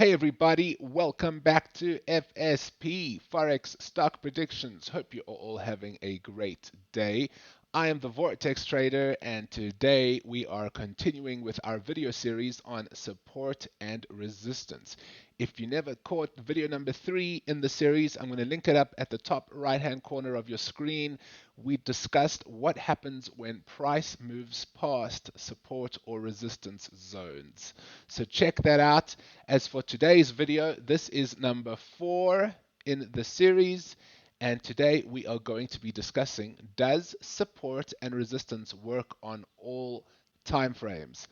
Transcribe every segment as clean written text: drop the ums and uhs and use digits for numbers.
Hey everybody, welcome back to FSP, Forex Stock Predictions. Hope you're all having a great day. I am the Vortex Trader, and today we are continuing with our video series on support and resistance. If you never caught video number 3 in the series, I'm going to link it up at the top right hand corner of your screen. We discussed what happens when price moves past support or resistance zones. So check that out. As for today's video, this is number 4 in the series. And today we are going to be discussing, does support and resistance work on all time frames?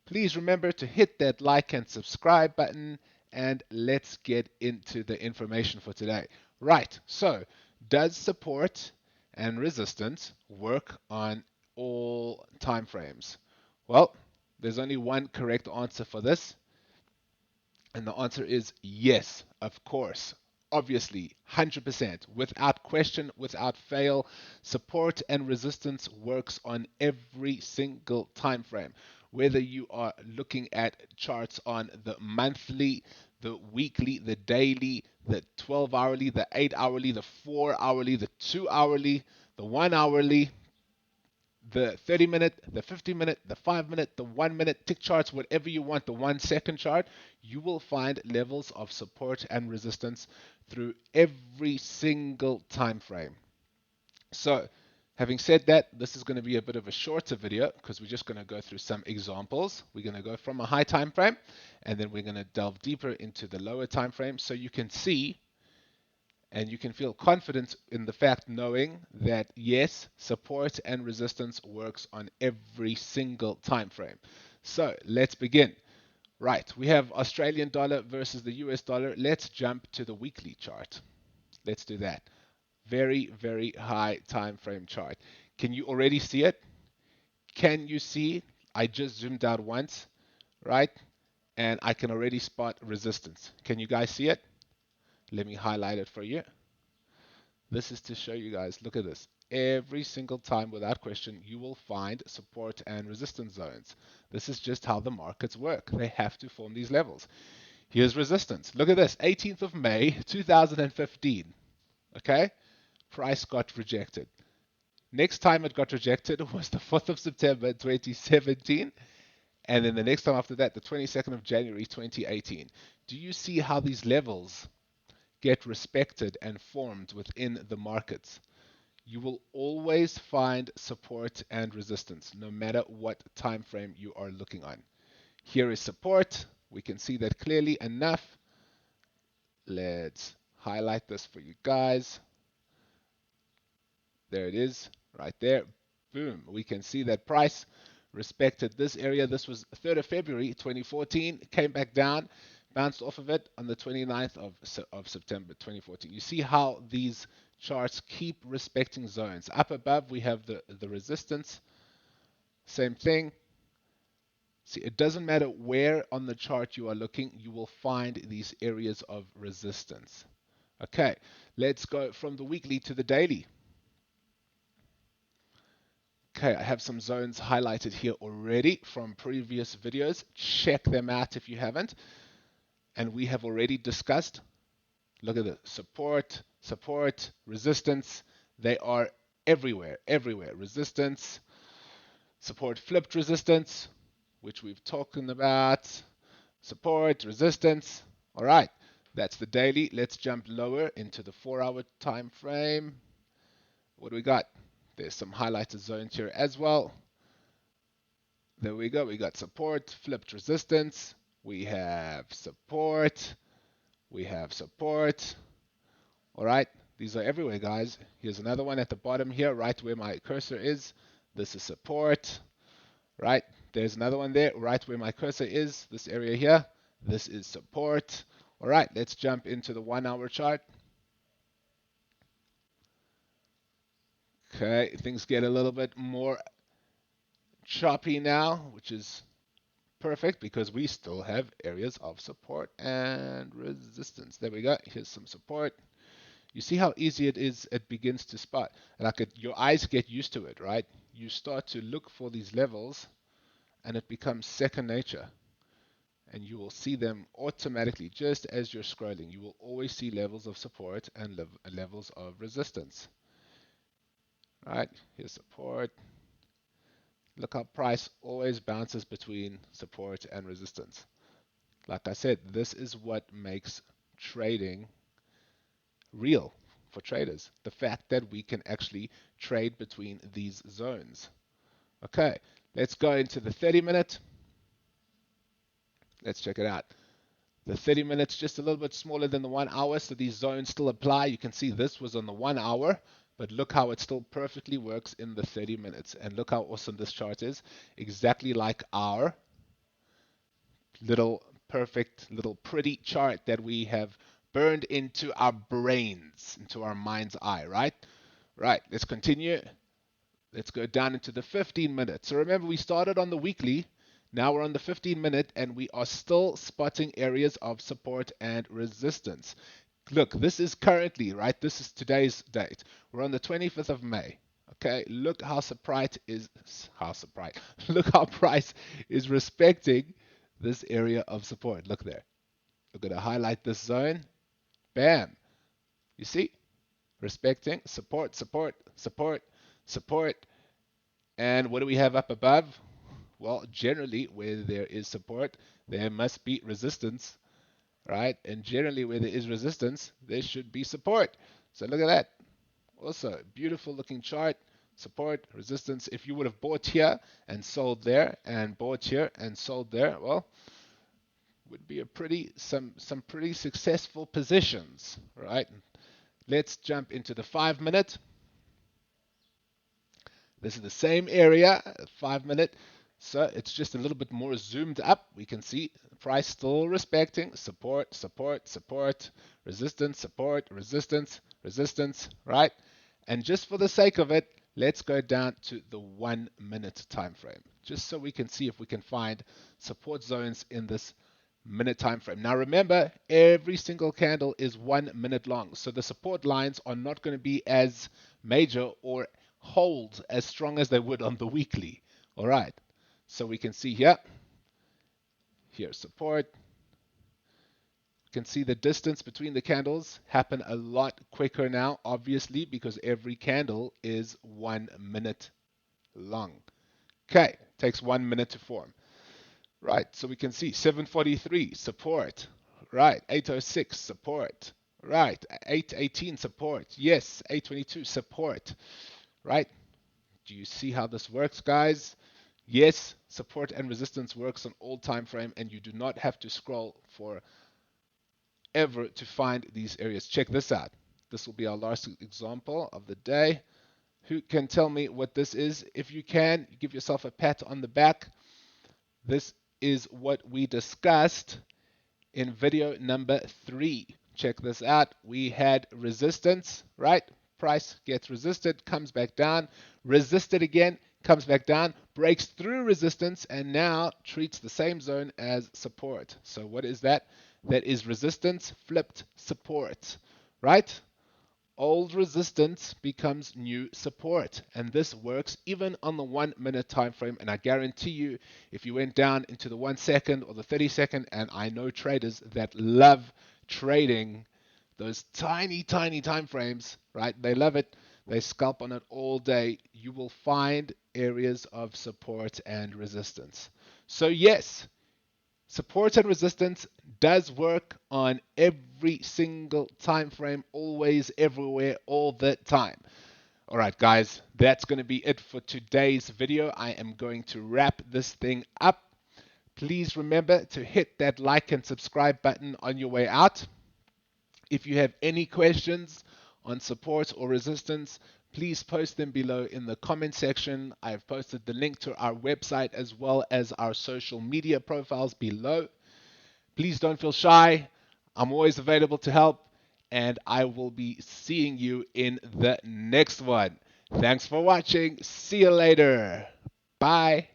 Please remember to hit that like and subscribe button, and let's get into the information for today. Right, so does support and resistance work on all time frames? Well, there's only one correct answer for this, and the answer is yes, of course. Obviously, 100%, without question, without fail, support and resistance works on every single time frame. Whether you are looking at charts on the monthly, the weekly, the daily, the 12 hourly, the 8 hourly, the 4 hourly, the 2 hourly, the 1 hourly, the 30-minute, the 50-minute, the 5-minute, the 1-minute tick charts, whatever you want, the 1-second chart, you will find levels of support and resistance through every single time frame. So, having said that, this is going to be a bit of a shorter video because we're just going to go through some examples. We're going to go from a high time frame, and then we're going to delve deeper into the lower time frame so you can see and you can feel confident in the fact knowing that yes, support and resistance works on every single time frame. So let's begin. Right, we have Australian dollar versus the US dollar. Let's jump to the weekly chart. Let's do that. Very, very high time frame chart. Can you already see it? Can you see? I just zoomed out once, right? And I can already spot resistance. Can you guys see it? Let me highlight it for you. This is to show you guys, look at this. Every single time, without question, you will find support and resistance zones. This is just how the markets work. They have to form these levels. Here's resistance. Look at this, 18th of May, 2015. Okay? Price got rejected. Next time it got rejected was the 4th of September, 2017. And then the next time after that, the 22nd of January, 2018. Do you see how these levels get respected and formed within the markets? You will always find support and resistance no matter what time frame you are looking on. Here is support. We can see that clearly enough. Let's highlight this for you guys. There it is, right there. Boom. We can see that price respected this area. This was 3rd of February 2014. Came back down, bounced off of it on the 29th of September 2014. You see how these charts keep respecting zones. Up above, we have the resistance. Same thing. See, it doesn't matter where on the chart you are looking, you will find these areas of resistance. Okay, let's go from the weekly to the daily. Okay, I have some zones highlighted here already from previous videos. Check them out if you haven't. And we have already discussed, look at the support, support, resistance. They are everywhere, everywhere. Resistance, support flipped resistance, which we've talked about. Support, resistance. All right, that's the daily. Let's jump lower into the 4-hour time frame. What do we got? There's some highlighted zones here as well. There we go. We got support, flipped resistance. We have support. We have support. All right. These are everywhere, guys. Here's another one at the bottom here, right where my cursor is. This is support. Right. There's another one there, right where my cursor is. This area here. This is support. All right. Let's jump into the 1-hour chart. Okay. Things get a little bit more choppy now, which is perfect because we still have areas of support and resistance. There we go. Here's some support. You see how easy it is. It begins to spot. Like your eyes get used to it, right? You start to look for these levels and it becomes second nature. and you will see them automatically just as you're scrolling. You will always see levels of support and levels of resistance. Right? Here's support. Look how price always bounces between support and resistance. Like I said, this is what makes trading real for traders. The fact that we can actually trade between these zones. Okay, let's go into the 30 minute. Let's check it out. The 30 minutes just a little bit smaller than the 1 hour, so these zones still apply. You can see this was on the 1 hour, but look how it still perfectly works in the 30 minutes. And look how awesome this chart is. Exactly like our little perfect, little pretty chart that we have burned into our brains, into our mind's eye, right? Right, let's continue. Let's go down into the 15 minutes. So remember, we started on the weekly. Now we're on the 15 minute and we are still spotting areas of support and resistance. Look, this is currently, right? This is today's date. We're on the 25th of May. Okay, look how Look how price is respecting this area of support. Look there. We're going to highlight this zone. Bam. You see? Respecting support, support, support, support. And what do we have up above? Well, generally, where there is support, there must be resistance, right? And generally, where there is resistance, there should be support. So look at that. Also, beautiful looking chart. Support, resistance. If you would have bought here and sold there, and bought here and sold there, well, would be a some pretty successful positions, right? Let's jump into the 5 minute. This is the same area, 5 minute. So it's just a little bit more zoomed up. We can see price still respecting support, support, support, resistance, support, resistance, resistance, right? And just for the sake of it, let's go down to the 1 minute time frame, just so we can see if we can find support zones in this minute time frame. Now remember, every single candle is 1 minute long, so the support lines are not going to be as major or hold as strong as they would on the weekly. All right, so we can see here's support. You can see the distance between the candles happen a lot quicker now, obviously, because every candle is 1 minute long. Okay, takes 1 minute to form. Right, so we can see 743 support. Right, 806 support. Right, 818 support. Yes, 822 support. Right, do you see how this works, guys? Yes, support and resistance works on all time frame, and you do not have to scroll for ever to find these areas. Check this out. This will be our last example of the day. Who can tell me what this is? If you can, give yourself a pat on the back. This is what we discussed in video number 3. Check this out. We had resistance, right? Price gets resisted, comes back down, resisted again, comes back down, breaks through resistance, and now treats the same zone as support. So what is that? That is resistance flipped support, right? Old resistance becomes new support, and this works even on the 1 minute time frame. And I guarantee you, if you went down into the 1 second or the 30-second, and I know traders that love trading those tiny time frames, right? They love it. They scalp on it all day. You will find areas of support and resistance. So yes, support and resistance does work on every single time frame, always, everywhere, all the time. All right, guys, that's going to be it for today's video. I am going to wrap this thing up. Please remember to hit that like and subscribe button on your way out. If you have any questions on support or resistance, please post them below in the comment section. I've posted the link to our website as well as our social media profiles below. Please don't feel shy. I'm always available to help, and I will be seeing you in the next one. Thanks for watching. See you later. Bye.